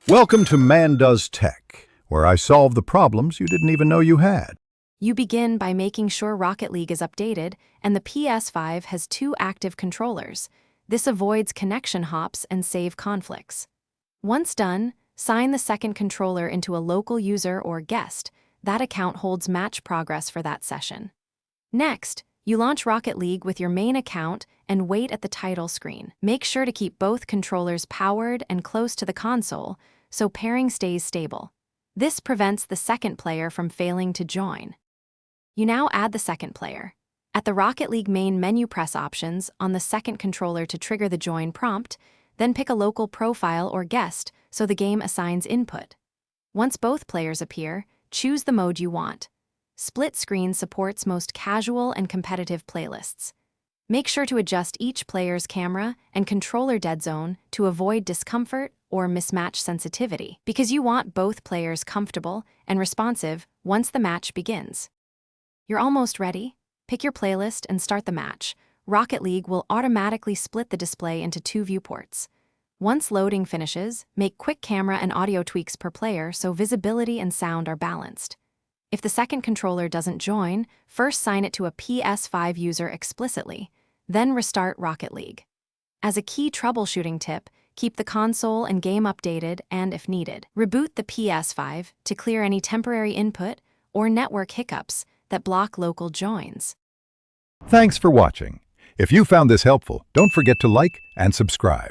Welcome to Man Does Tech, where I solve the problems you didn't even know you had. You begin by making sure Rocket League is updated and the Ps5 has 2 active controllers. This avoids connection hops and save conflicts. Once done, sign the second controller into a local user or guest. That account holds match progress for that session. Next, you launch Rocket League with your main account and wait at the title screen. Make sure to keep both controllers powered and close to the console so pairing stays stable. This prevents the second player from failing to join. You now add the second player. At the Rocket League main menu, press Options on the second controller to trigger the join prompt, then pick a local profile or guest so the game assigns input. Once both players appear, choose the mode you want. Split screen supports most casual and competitive playlists. Make sure to adjust each player's camera and controller dead zone to avoid discomfort or mismatch sensitivity, because you want both players comfortable and responsive once the match begins. You're almost ready. Pick your playlist and start the match. Rocket League will automatically split the display into 2 viewports. Once loading finishes, make quick camera and audio tweaks per player so visibility and sound are balanced. If the second controller doesn't join, first sign it to a Ps5 user explicitly, then restart Rocket League. As a key troubleshooting tip, keep the console and game updated and, if needed, reboot the Ps5 to clear any temporary input or network hiccups that block local joins. Thanks for watching. If you found this helpful, don't forget to like and subscribe.